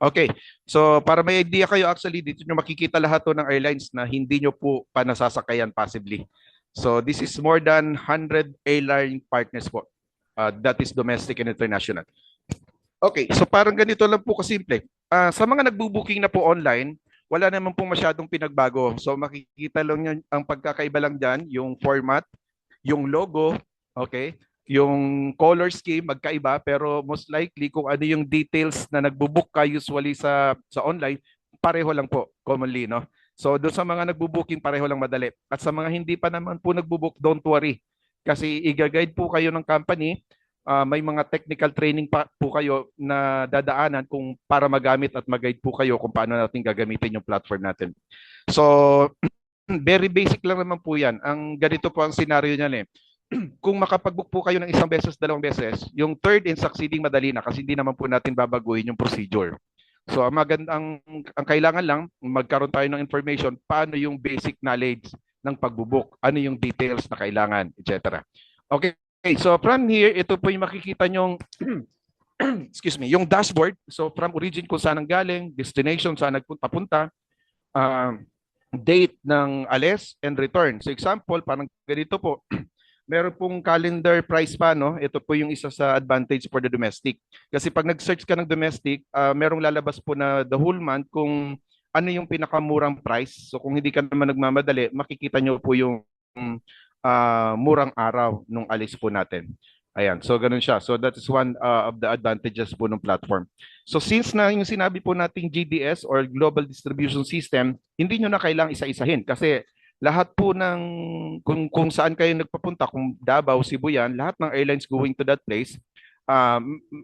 Okay. So para may idea kayo, actually dito nyo makikita lahat to ng airlines na hindi nyo po pa nasasakayan possibly. So this is more than 100 airline partners po. That is domestic and international. Okay, so parang ganito lang po kasimple. Sa mga nagbo-booking na po online, wala naman po masyadong pinagbago. So makikita lang yan, ang pagkakaiba lang dyan, yung format, yung logo, okay? Yung color scheme magkaiba pero most likely kung ano yung details na nagbo-book ka usually sa online, pareho lang po commonly, no? So doon sa mga nagbo-booking pareho lang madali. At sa mga hindi pa naman po nagbo-book, don't worry. Kasi i-guide po kayo ng company, may mga technical training pa po kayo na dadaanan kung para magamit at mag-guide po kayo kung paano natin gagamitin yung platform natin. So very basic lang naman po yan. Ang ganito po ang scenario niyan eh. Kung makapag-book po kayo ng isang beses, dalawang beses, yung third and succeeding madali na kasi hindi naman po natin babaguhin yung procedure. So ang kailangan lang magkaroon tayo ng information paano yung basic knowledge ng pagbubuk, ano yung details na kailangan, etc. Okay, so from here, ito po yung makikita nyong excuse me, yung dashboard. So from origin kung saan ang galing, destination saan nagpunta, uh, date ng alis and return. So example, parang ganito po, meron pong calendar price pa, no? Ito po yung isa sa advantage for the domestic. Kasi pag nag-search ka ng domestic, merong lalabas po na the whole month kung ano yung pinakamurang price. So kung hindi ka naman nagmamadali, makikita nyo po yung murang araw nung alis po natin. Ayan, so ganun siya. So that is one of the advantages po ng platform. So since na yung sinabi po nating GDS or Global Distribution System, hindi nyo na kailangang isa-isahin kasi lahat po ng kung saan kayo nagpapunta, kung Davao, Cebu yan, lahat ng airlines going to that place,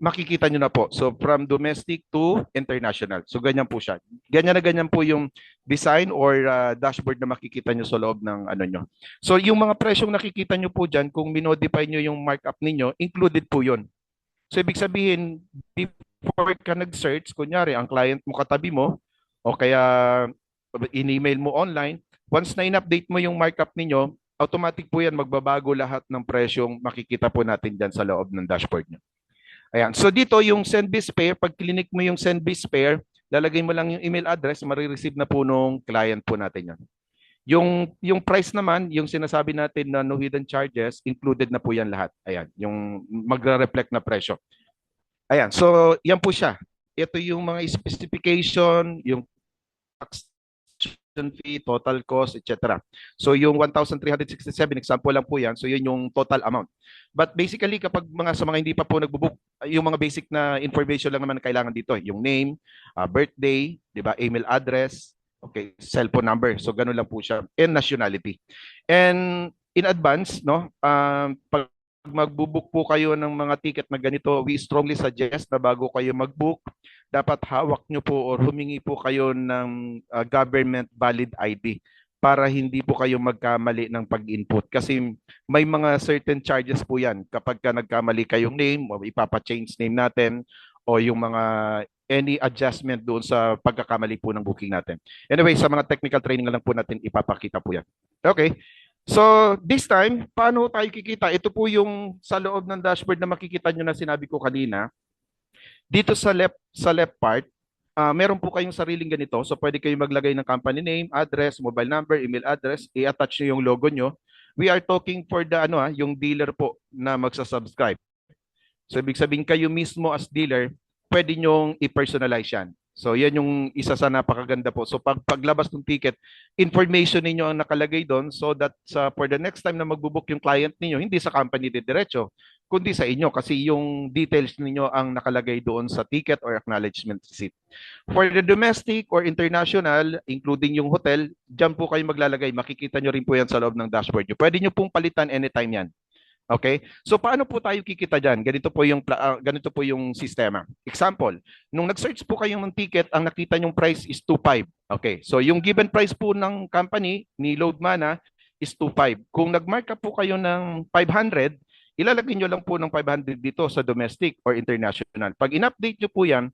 makikita nyo na po. So from domestic to international. So ganyan po siya. Ganyan na ganyan po yung design or dashboard na makikita nyo sa loob ng ano nyo. So yung mga presyong nakikita nyo po dyan, kung minodify nyo yung markup ninyo, included po yun. So ibig sabihin, before ka nag-search, kunyari, ang client mo katabi mo, o kaya in-email mo online, once na in-update mo yung markup ninyo, automatic po yan, magbabago lahat ng presyong makikita po natin dyan sa loob ng dashboard nyo. Ayan. So dito yung send biz pair, pag clinic mo yung send biz pair, lalagay mo lang yung email address, marireceive na po nung client po natin yan. Yung price naman, yung sinasabi natin na no hidden charges, included na po yan lahat. Ayan, yung magre-reflect na presyo. Ayan, so yan po siya. Ito yung mga specification, yung tax fee, total cost, etc. So yung 1,367, example lang po yan. So yun yung total amount. But basically, kapag sa mga hindi pa po nagbubook, yung mga basic na information lang naman kailangan dito. Yung name, birthday, di ba, email address, okay, cellphone number. So ganun lang po siya. And nationality. And in advance, no, pag magbubook po kayo ng mga ticket na ganito, we strongly suggest na bago kayo magbook, dapat hawak nyo po or humingi po kayo ng government valid ID para hindi po kayo magkamali ng pag-input. Kasi may mga certain charges po yan kapag ka nagkamali kayong name o ipapa-change name natin o yung mga any adjustment doon sa pagkakamali po ng booking natin. Anyway, sa mga technical training na lang po natin ipapakita po yan. Okay. So this time, paano tayo kikita? Ito po yung sa loob ng dashboard na makikita nyo na sinabi ko kanina. Dito sa left part, meron po kayong sariling ganito. So pwede kayong maglagay ng company name, address, mobile number, email address, i-attach nyo yung logo nyo. We are talking for the yung dealer po na magsa-subscribe. So ibig sabihin kayo mismo as dealer, pwede nyong i-personalize yan. So yan yung isa sa napakaganda po. So paglabas ng ticket, information ninyo ang nakalagay doon so that for the next time na magbubook yung client ninyo, hindi sa company diretso, kundi sa inyo kasi yung details ninyo ang nakalagay doon sa ticket or acknowledgement receipt. For the domestic or international, including yung hotel, dyan po kayo maglalagay. Makikita nyo rin po yan sa loob ng dashboard nyo. Pwede nyo pong palitan anytime yan. Okay? So paano po tayo kikita diyan? Ganito po yung sistema. Example, nung nag-search po kayo ng ticket, ang nakita nyong price is 2.5. Okay. So yung given price po ng company ni Loadmana is 2.5. Kung nag-mark up po kayo ng 500, ilalagay nyo lang po ng 500 dito sa domestic or international. Pag in-update nyo po yan,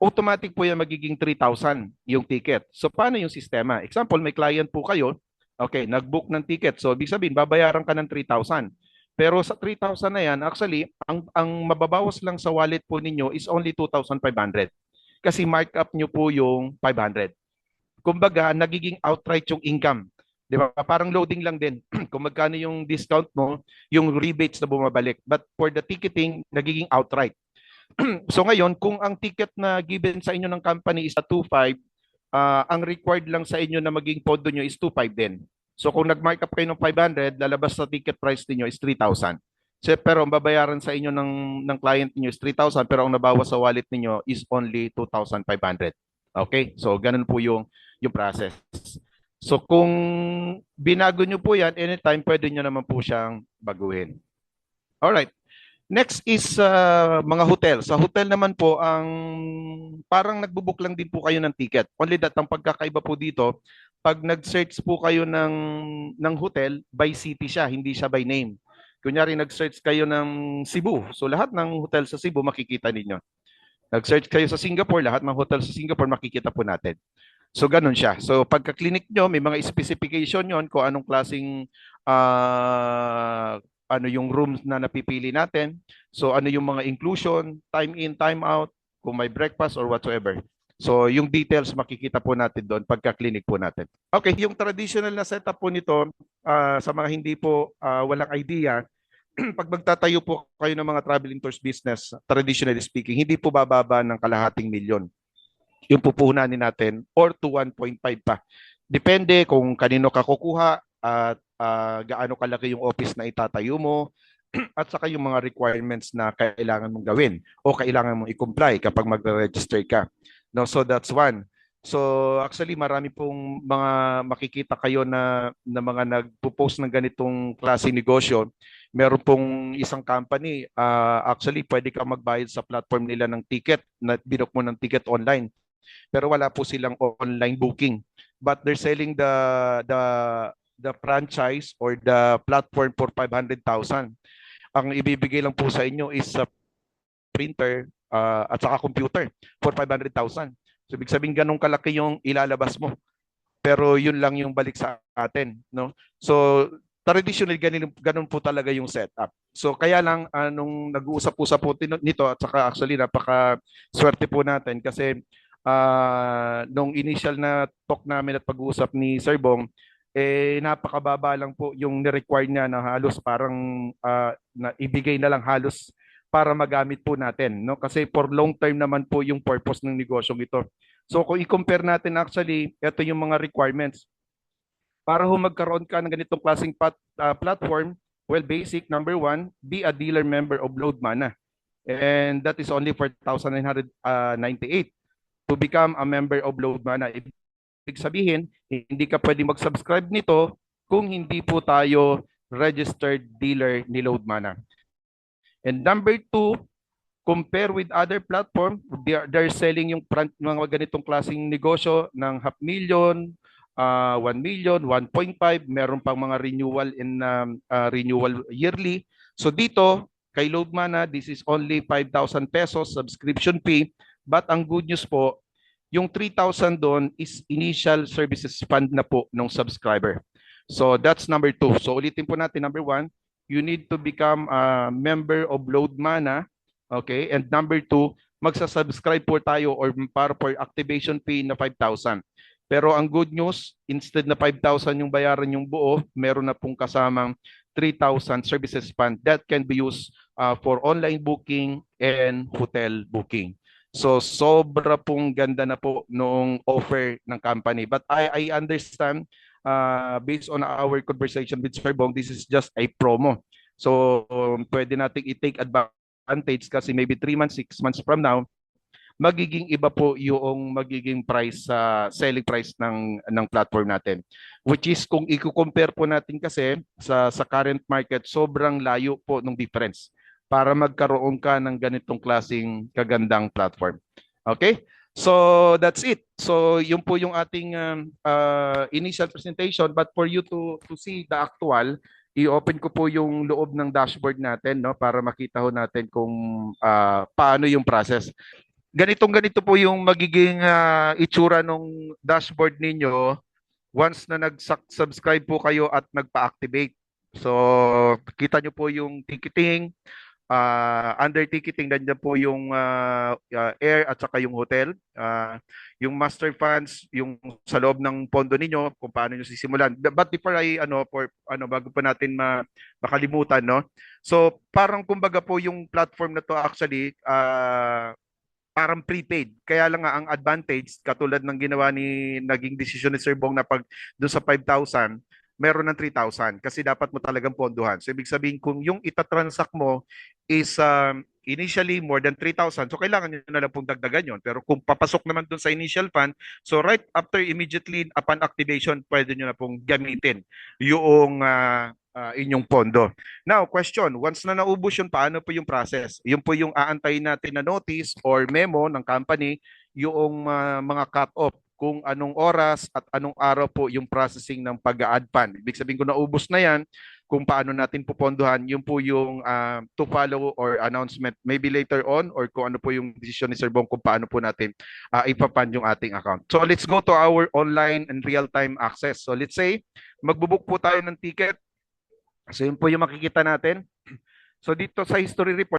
automatic po yan magiging 3,000 yung ticket. So paano yung sistema? Example, may client po kayo, okay, nag-book ng ticket. So ibig sabihin, babayaran ka ng 3,000. Pero sa 3,000 na yan, actually, ang mababawas lang sa wallet po ninyo is only 2,500. kasi markup nyo po yung 500. Kumbaga, nagiging outright yung income. Di ba? Parang loading lang din. Kung magkano yung discount mo, yung rebates na bumabalik. But for the ticketing, nagiging outright. So ngayon, kung ang ticket na given sa inyo ng company is a 2.5, ang required lang sa inyo na maging pondo nyo is 2.5 din. So kung nag-markup kayo ng 500, lalabas sa ticket price niyo is 3,000. So, pero ang babayaran sa inyo ng client niyo is 3,000 pero ang nabawas sa wallet niyo is only 2,500. Okay? So ganun po yung process. So kung binago nyo po yan, anytime pwede nyo naman po siyang baguhin. Alright. Next is mga hotel. Sa hotel naman po, ang parang nagbubook lang din po kayo ng ticket. Only that, ang pagkakaiba po dito, pag nag-search po kayo ng hotel, by city siya, hindi siya by name. Kunyari, nag-search kayo ng Cebu. So lahat ng hotel sa Cebu, makikita ninyo. Nag-search kayo sa Singapore, lahat ng hotel sa Singapore, makikita po natin. So ganun siya. So pagka-clinic nyo, may mga specification yon kung anong klaseng ano yung rooms na napipili natin. So ano yung mga inclusion, time in, time out, kung may breakfast or whatsoever. So yung details makikita po natin doon pagka-clinic po natin. Okay, yung traditional na setup po nito, sa mga hindi po walang idea, pag magtatayo po kayo ng mga traveling tours business, traditionally speaking, hindi po bababa ng kalahating milyon yung pupuhunanin natin or to 1.5 pa. Depende kung kanino ka kukuha at gaano kalaki yung office na itatayo mo at saka yung mga requirements na kailangan mong gawin o kailangan mong i-comply kapag magre-register ka. No, so that's one. So actually marami pong mga makikita kayo na mga nagpo-post ng ganitong klase negosyo. Meron pong isang company, actually pwede ka magbayad sa platform nila ng ticket, na binook mo ng ticket online. Pero wala po silang online booking. But they're selling the franchise or the platform for 500,000. Ang ibibigay lang po sa inyo is a printer at saka computer for 500,000. So ibig sabihin ganun kalaki yung ilalabas mo. Pero yun lang yung balik sa atin, no? So traditionally ganun po talaga yung setup. So kaya lang nung nag-uusap-usap po nito at saka actually napaka swerte po natin kasi nung initial na talk namin at pag-uusap ni Sir Bong, napakababa lang po yung ni-require niya na halos parang na ibigay na lang halos para magamit po natin, no? Kasi for long term naman po yung purpose ng negosyong ito. So kung i-compare natin actually, ito yung mga requirements. Para magkaroon ka ng ganitong klaseng platform, well, basic, number one, be a dealer member of Loadmana. And that is only 4,998. To become a member of Loadmana. Ibig sabihin, hindi ka pwede mag-subscribe nito kung hindi po tayo registered dealer ni Loadmana. And number two, compare with other platform, they're selling yung mga ganitong klaseng negosyo ng 500,000, 1 million, 1.5, meron pang mga renewal in renewal yearly. So dito, kay Loadmana, this is only 5,000 pesos subscription fee. But ang good news po, yung 3,000 doon is initial services fund na po ng subscriber. So that's number two. So ulitin po natin, number one, you need to become a member of Loadmana. Okay? And number two, magsa-subscribe po tayo or para for activation fee na 5,000. Pero ang good news, instead na 5,000 yung bayaran yung buo, meron na pong kasamang 3,000 services fund that can be used for online booking and hotel booking. So sobra pong ganda na po noong offer ng company. But I understand based on our conversation with Sir Bong, this is just a promo. So pwede nating i-take advantage kasi maybe 3 months, 6 months from now, magiging iba po yung magiging price selling price ng platform natin. Which is kung i-compare po natin kasi sa current market, sobrang layo po ng difference para magkaroon ka ng ganitong klaseng kagandang platform. Okay? So that's it. So yun po yung ating initial presentation, but for you to see the actual, i-open ko po yung loob ng dashboard natin, no, para makita ho natin kung paano yung process. Ganito po yung magiging itsura ng dashboard ninyo once na nag-subscribe po kayo at nagpa-activate. So kita nyo po yung ticketing, Under ticketing, nandiyan po yung air at saka yung hotel. Yung master funds, yung sa loob ng pondo ninyo, kung paano nyo sisimulan. But before bago pa natin makalimutan, no? So, parang kumbaga po yung platform na to actually, parang prepaid. Kaya lang nga ang advantage, katulad ng naging desisyon ni Sir Bong na pag doon sa 5,000, meron ng 3,000 kasi dapat mo talagang ponduhan. So ibig sabihin kung yung itatransact mo is initially more than 3,000, so kailangan nyo na lang pong dagdagan yon. Pero kung papasok naman doon sa initial fund, so right after immediately upon activation, pwede nyo na pong gamitin yung inyong pondo. Now, question, once na naubos yun, paano po yung process? Yun po yung aantayin natin na notice or memo ng company, yung mga cut-off, kung anong oras at anong araw po yung processing ng pag-a-add fund. Ibig sabihin kung naubos na yan, kung paano natin pupondohan, yun po yung to follow or announcement maybe later on or kung ano po yung decision ni Sir Bong kung paano po natin ipapand yung ating account. So let's go to our online and real-time access. So let's say, magbubook po tayo ng ticket. So yun po yung makikita natin. So dito sa history report,